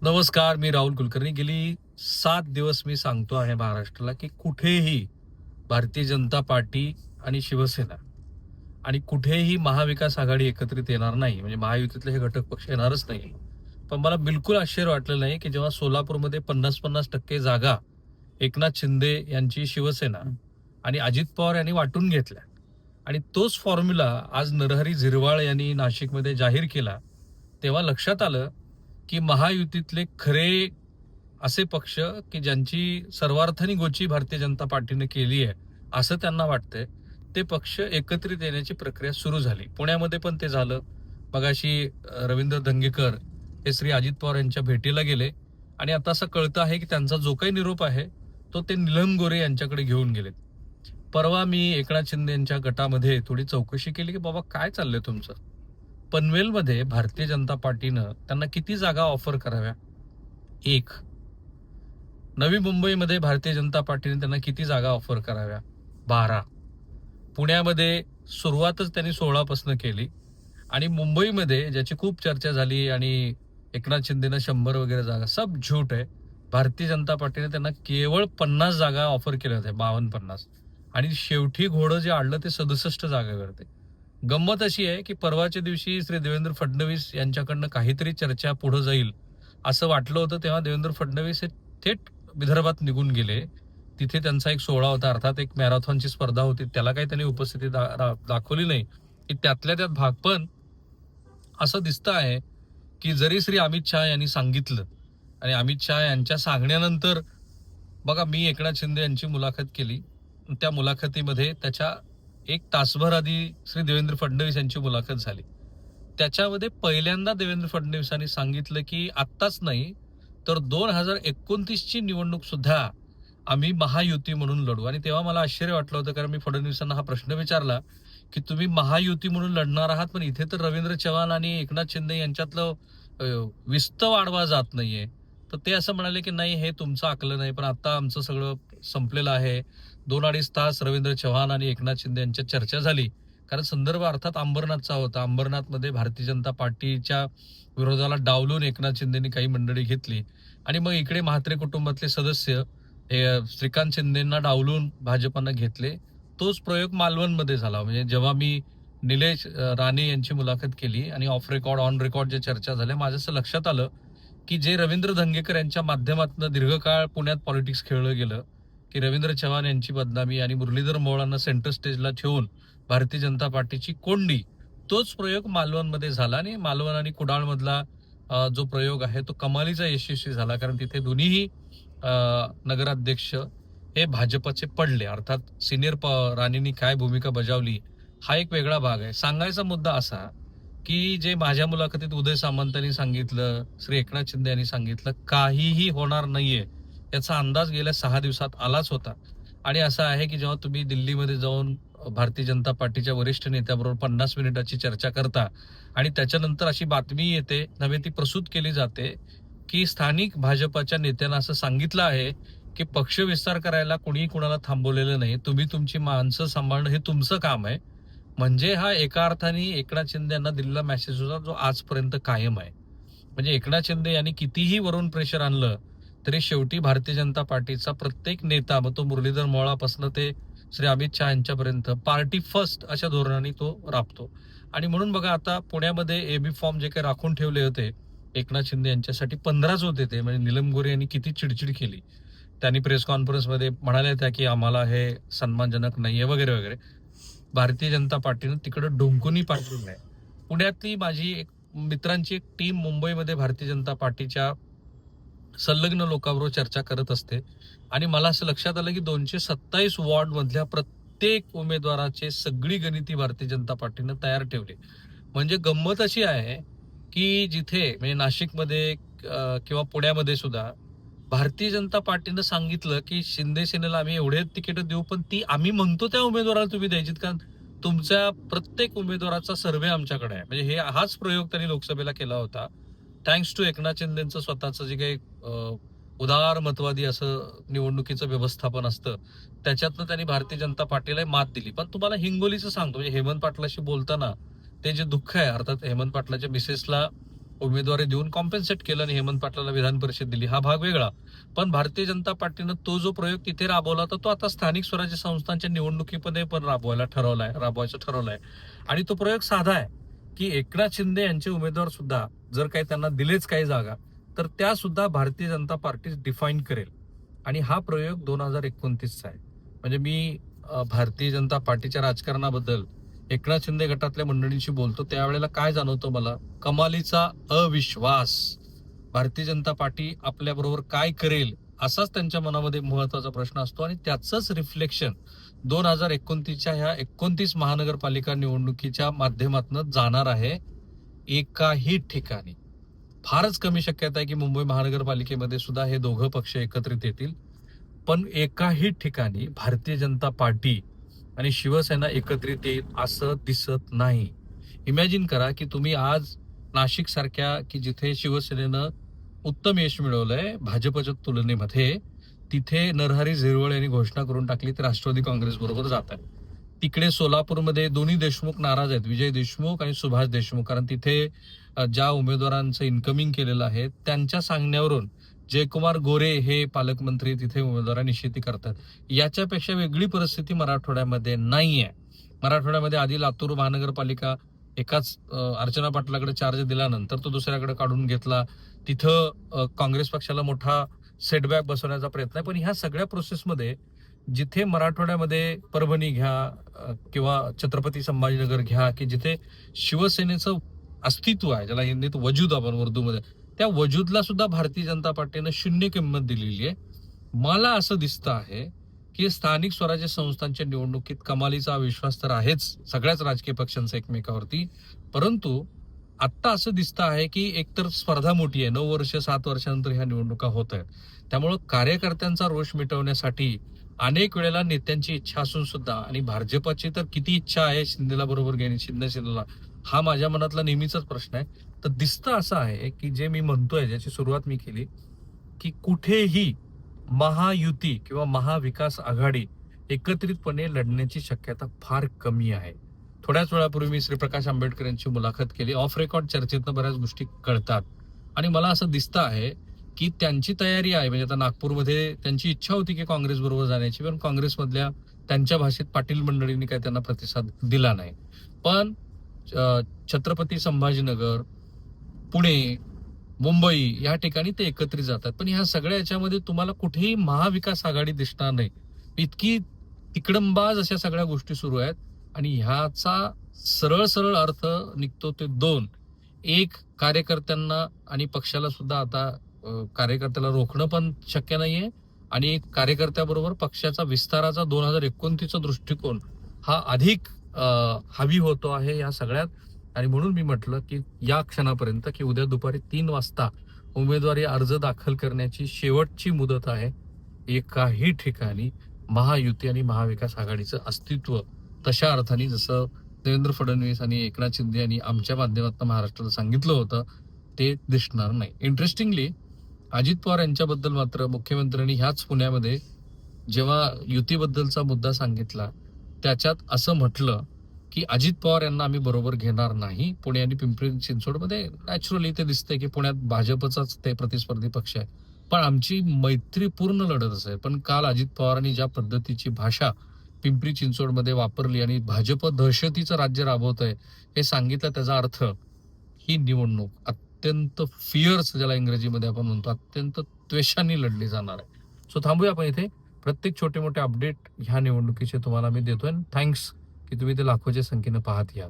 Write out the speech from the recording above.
नमस्कार, मी राहुल कुलकर्णी. गेली 7 दिवस मी सांगतो आहे महाराष्ट्राला, की कुठेही भारतीय जनता पार्टी आणि शिवसेना आणि कुठेही महाविकास आघाडी एकत्रित येणार नाही. म्हणजे महायुतीतले हे घटक पक्ष येणारच नाही. पण मला बिलकुल आश्चर्य वाटलं नाही, की जेव्हा सोलापूरमध्ये 50-50% जागा एकनाथ शिंदे यांची शिवसेना आणि अजित पवार यांनी वाटून घेतल्या आणि तोच फॉर्म्युला आज नरहरी झिरवाळ यांनी नाशिकमध्ये जाहीर केला. तेव्हा लक्षात आलं, की महायुतीतले खरे असे पक्ष की ज्यांची सर्वार्थाने गोची भारतीय जनता पार्टीने केली आहे असं त्यांना वाटतंय, ते पक्ष एकत्रित येण्याची प्रक्रिया सुरू झाली. पुण्यामध्ये पण ते झालं. मगाशी रवींद्र धंगेकर हे श्री अजित पवार यांच्या भेटीला गेले आणि आता असं कळतं आहे की त्यांचा जो काही निरोप आहे तो ते नीलम गोरे यांच्याकडे घेऊन गेलेत. परवा मी एकनाथ शिंदे यांच्या गटामध्ये थोडी चौकशी केली की बाबा काय चाललंय तुमचं. पनवेलमध्ये भारतीय जनता पार्टीनं त्यांना किती जागा ऑफर कराव्या? एक. नवी मुंबईमध्ये भारतीय जनता पार्टीने त्यांना किती जागा ऑफर कराव्या? 12. पुण्यामध्ये सुरुवातच त्यांनी 16 पासून केली आणि मुंबईमध्ये ज्याची खूप चर्चा झाली आणि एकनाथ शिंदेना 100 वगैरे जागा, सब झूट आहे. भारतीय जनता पार्टीने त्यांना केवळ 50 जागा ऑफर केल्या होत्या, 52-50, आणि शेवटी घोडं जे आणलं ते 67 जागा करते. गंमत अशी आहे की परवाच्या दिवशी श्री देवेंद्र फडणवीस यांच्याकडनं काहीतरी चर्चा पुढे जाईल असं वाटलं होतं, तेव्हा देवेंद्र फडणवीस हे थेट विदर्भात निघून गेले. तिथे त्यांचा एक सोहळा होता, अर्थात एक मॅरेथॉनची स्पर्धा होती, त्याला काही त्यांनी उपस्थिती दाखवली नाही की त्यातल्या त्यात भाग. पण असं दिसतं आहे की जरी श्री अमित शहा यांनी सांगितलं आणि अमित शहा यांच्या सांगण्यानंतर बघा, मी एकनाथ शिंदे यांची मुलाखत केली. त्या मुलाखतीमध्ये त्याच्या 1 तासभर आधी श्री देवेंद्र फडणवीस यांची मुलाखत झाली. त्याच्यामध्ये पहिल्यांदा देवेंद्र फडणवीसांनी सांगितलं की आत्ताच नाही तर 2029 ची निवडणूक सुद्धा आम्ही महायुती म्हणून लढू. आणि तेव्हा मला आश्चर्य वाटलं होतं, कारण मी फडणवीसांना हा प्रश्न विचारला की तुम्ही महायुती म्हणून लढणार आहात, पण इथे तर रवींद्र चव्हाण आणि एकनाथ शिंदे यांच्यातलं विस्त वाढवा जात नाहीये. तर ते असं म्हणाले की नाही, हे तुमचं आकलन आहे, पण आता आमचं सगळं संपलेलं आहे. 2-2.5 तास रवींद्र चव्हाण आणि एकनाथ शिंदे यांच्यात चर्चा झाली, कारण संदर्भ अर्थात अंबरनाथचा होता. अंबरनाथमध्ये भारतीय जनता पार्टीच्या विरोधाला डावलून एकनाथ शिंदेनी काही मंडळी घेतली आणि मग इकडे म्हात्रे कुटुंबातले सदस्य श्रीकांत शिंदेना डावलून भाजपानं घेतले. तोच प्रयोग मालवणमध्ये झाला. म्हणजे जेव्हा मी निलेश राणे यांची मुलाखत केली आणि ऑफ रेकॉर्ड ऑन रेकॉर्ड जे चर्चा झाल्या, माझं असं लक्षात आलं की जे रवींद्र धंगेकर यांच्या माध्यमातून दीर्घकाळ पुण्यात पॉलिटिक्स खेळलं गेलं, की रवींद्र चव्हाण यांची बदनामी आणि मुरलीधर मोहोळांना सेंटर स्टेजला ठेवून भारतीय जनता पार्टीची कोंडी, तोच प्रयोग मालवणमध्ये झाला. आणि मालवण आणि कुडाळ मधला जो प्रयोग आहे तो कमालीचा यशस्वी झाला, कारण तिथे दोन्हीही नगराध्यक्ष हे भाजपचे पडले. अर्थात सिनियर राणेंनी काय भूमिका बजावली हा एक वेगळा भाग आहे. सांगायचा मुद्दा असा की जे माझ्या मुलाखतीत उदय सामंतांनी सांगितलं, श्री एकनाथ शिंदे यांनी सांगितलं, काहीही होणार नाहीये याचा अंदाज गेल्या 6 दिवसात आलाच होता. आणि असं आहे की जेव्हा तुम्ही दिल्लीमध्ये जाऊन भारतीय जनता पार्टीच्या वरिष्ठ नेत्याबरोबर 50 मिनिटाची चर्चा करता आणि त्याच्यानंतर अशी बातमी येते, नव्हे ती प्रसूत केली जाते, की स्थानिक भाजपाच्या नेत्यांना असं सांगितलं आहे की पक्ष विस्तार करायला कोणीही कुणाला थांबवलेलं नाही, तुम्ही तुमची माणसं सांभाळणं हे तुमचं काम आहे. म्हणजे हा एका अर्थाने एकनाथ शिंदे यांना दिलेला मेसेज होता, जो आजपर्यंत कायम आहे. म्हणजे एकनाथ शिंदे यांनी कितीही वरून प्रेशर आणलं तरी शेवटी भारतीय जनता पार्टीचा प्रत्येक नेता, मग तो मुरलीधर मोहोळापासून ते श्री अमित शहा यांच्यापर्यंत, पार्टी फर्स्ट अशा धोरणाने तो राबतो. आणि म्हणून बघा, आता पुण्यामध्ये एबी फॉर्म जे काही राखून ठेवले होते एकनाथ शिंदे यांच्यासाठी, 15च होते ते. म्हणजे नीलम गोरे यांनी किती चिडचिड केली. त्यांनी प्रेस कॉन्फरन्समध्ये म्हणाल्या त्या की आम्हाला हे सन्मानजनक नाहीये वगैरे वगैरे. भारतीय जनता पार्टीनं तिकडे ढुंकूनही पाठवलं आहे. पुण्यातली माझी एक मित्रांची एक टीम मुंबईमध्ये भारतीय जनता पार्टीच्या संलग्न लोकांबरोबर चर्चा करत असते आणि मला असं लक्षात आलं की 227 वॉर्ड मधल्या प्रत्येक उमेदवाराचे सगळी गणिती भारतीय जनता पार्टीनं तयार ठेवली. म्हणजे गंमत अशी आहे की जिथे म्हणजे नाशिकमध्ये किंवा पुण्यामध्ये सुद्धा भारतीय जनता पार्टीनं सांगितलं की शिंदे सेनेला आम्ही एवढे तिकीट देऊ, पण ती आम्ही म्हणतो त्या उमेदवाराला तुम्ही द्यायची, कारण तुमच्या प्रत्येक उमेदवाराचा सर्व्हे आमच्याकडे आहे. म्हणजे हाच प्रयोग त्यांनी लोकसभेला केला होता. थँक्स टू एकनाथ शिंदेचं स्वतःचं जे काही उदारमतवादी असं निवडणुकीचं व्यवस्थापन असतं, त्याच्यातनं त्यांनी भारतीय जनता पार्टीला मात दिली. पण तुम्हाला हिंगोलीचं सांगतो, म्हणजे हेमंत पाटलाशी बोलताना ते जे दुःख आहे, अर्थात हेमंत पाटलाच्या मिसेसला उमेदवारी देऊन कॉम्पेन्सेट केलं आणि हेमंत पाटलाला विधान परिषद दिली, हा भाग वेगळा. पण भारतीय जनता पार्टीनं तो जो प्रयोग तिथे राबवला तर तो आता स्थानिक स्वराज्य संस्थांच्या निवडणुकीमध्ये पण राबवायचं ठरवलाय. आणि तो प्रयोग साधा आहे की एकनाथ शिंदे यांचे उमेदवार सुद्धा जर काही त्यांना दिलेच काही जागा तर त्या सुद्धा भारतीय जनता पार्टी डिफाईन करेल. आणि हा प्रयोग 2029चा आहे. म्हणजे मी भारतीय जनता पार्टीच्या राजकारणाबद्दल एकनाथ शिंदे गटातल्या मंडळींशी बोलतो त्यावेळेला काय जाणवतं मला, कमालीचा अविश्वास. भारतीय जनता पार्टी आपल्या बरोबर काय करेल असाच त्यांच्या मनामध्ये महत्वाचा प्रश्न असतो आणि त्याचंच रिफ्लेक्शन 2029च्या ह्या 29 महानगरपालिका निवडणुकीच्या माध्यमातून जाणार आहे. एकाही ठिकाणी फारच कमी शक्यता आहे की मुंबई महानगरपालिकेमध्ये सुद्धा हे दोघं पक्ष एकत्रित येतील, पण एकाही ठिकाणी भारतीय जनता पार्टी आणि शिवसेना एकत्रित येईल असं दिसत नाही. इमॅजिन करा की तुम्ही आज नाशिक सारख्या की जिथे शिवसेनेनं उत्तम यश मिळवलंय भाजपच्या तुलनेमध्ये, तिथे नरहरी झिरवळ यांनी घोषणा करून टाकली तर राष्ट्रवादी काँग्रेस बरोबर जात आहे. तिकडे सोलापूरमध्ये दोन्ही देशमुख नाराज आहेत, विजय देशमुख आणि सुभाष देशमुख, कारण तिथे ज्या उमेदवारांचं इन्कमिंग केलेलं आहे त्यांच्या सांगण्यावरून जयकुमार गोरे हे पालकमंत्री तिथे उमेदवार निश्चिती करतात. याच्यापेक्षा वेगळी परिस्थिती मराठवाड्यामध्ये नाहीये. मराठवाड्यामध्ये आधी लातूर महानगरपालिका एकाच अर्चना पाटलाकडे चार्ज दिल्यानंतर तो दुसऱ्याकडे काढून घेतला. तिथं काँग्रेस पक्षाला मोठा सेटबॅक बसवण्याचा प्रयत्न आहे. पण ह्या सगळ्या प्रोसेसमध्ये जिथे मराठवाड्यामध्ये परभणी घ्या किंवा छत्रपती संभाजीनगर घ्या की जिथे शिवसेनेचं अस्तित्व आहे, ज्याला हिंदीत वजूद आपण उर्दूमध्ये, त्या वजूदला सुद्धा भारतीय जनता पार्टीनं शून्य किंमत दिलेली आहे. मला असं दिसतं आहे की स्थानिक स्वराज्य संस्थांच्या निवडणुकीत कमालीचा विश्वास तर आहेच सगळ्याच राजकीय पक्षांचा एकमेकावरती, परंतु आत्ता असं दिसतं आहे की एकतर स्पर्धा मोठी आहे, 9 वर्ष 7 वर्षानंतर ह्या निवडणुका होत आहेत. त्यामुळं कार्यकर्त्यांचा रोष मिटवण्यासाठी अनेक वेळेला नेत्यांची इच्छा असून सुद्धा, आणि भाजपची तर किती इच्छा आहे शिंदेला बरोबर घेणे, शिंदेला, हा माझ्या मनातला नेहमीचाच प्रश्न आहे. तर दिसतं असं आहे की जे मी म्हणतोय, ज्याची सुरुवात मी केली, की कुठेही महायुती किंवा महाविकास आघाडी एकत्रितपणे लढण्याची शक्यता फार कमी आहे. थोड्याच वेळापूर्वी मी श्रीप्रकाश आंबेडकर यांची मुलाखत केली. ऑफ रेकॉर्ड चर्चेतनं बऱ्याच गोष्टी कळतात आणि मला असं दिसतं आहे की त्यांची तयारी आहे. म्हणजे आता नागपूरमध्ये त्यांची इच्छा होती की काँग्रेस बरोबर जाण्याची, पण काँग्रेसमधल्या त्यांच्या भाषेत पाटील मंडळींनी काही त्यांना प्रतिसाद दिला नाही. पण छत्रपती संभाजीनगर, पुणे, मुंबई या ठिकाणी ते एकत्रित जातात. पण ह्या सगळ्या याच्यामध्ये तुम्हाला कुठेही महाविकास आघाडी दिसणार नाही. इतकी तिकडंबाज अशा सगळ्या गोष्टी सुरू आहेत आणि ह्याचा सरळ सरळ अर्थ निघतो ते दोन. एक, कार्यकर्त्यांना आणि पक्षाला सुद्धा आता कार्यकर्त्याला रोखणं पण शक्य नाहीये आणि कार्यकर्त्याबरोबर पक्षाचा विस्ताराचा 2029चा दृष्टिकोन हा अधिक हवी होतो आहे या सगळ्यात. आणि म्हणून मी म्हटलं की या क्षणापर्यंत की उद्या दुपारी 3 वाजता उमेदवारी अर्ज दाखल करण्याची शेवटची मुदत आहे. एकाही ठिकाणी महायुती आणि महाविकास आघाडीचं अस्तित्व तशा अर्थाने जसं देवेंद्र फडणवीस आणि एकनाथ शिंदे यांनी आमच्या माध्यमातून महाराष्ट्राला सांगितलं होतं ते दिसणार नाही. इंटरेस्टिंगली अजित पवार यांच्याबद्दल मात्र मुख्यमंत्र्यांनी ह्याच पुण्यामध्ये जेव्हा युतीबद्दलचा मुद्दा सांगितला त्याच्यात असं म्हटलं की अजित पवार यांना आम्ही बरोबर घेणार नाही. पुणे आणि पिंपरी चिंचवडमध्ये नॅचरली ते दिसतंय की पुण्यात भाजपचाच ते प्रतिस्पर्धी पक्ष आहे, पण आमची मैत्रीपूर्ण लढत असेल. पण काल अजित पवारांनी ज्या पद्धतीची भाषा पिंपरी चिंचवडमध्ये वापरली आणि भाजप दहशतीचं राज्य राबवत आहे हे सांगितलं, त्याचा अर्थ ही निवडणूक अत्यंत फिअर्स, ज्याला इंग्रजीमध्ये आपण म्हणतो, अत्यंत त्वेषाने लढली जाणार आहे. सो थांबूया आपण इथे. प्रत्येक छोटे मोठे अपडेट ह्या निवडणुकीचे तुम्हाला मी देतोय. थँक्स की तुम्ही ते लाखोच्या संख्येनं पाहत याल.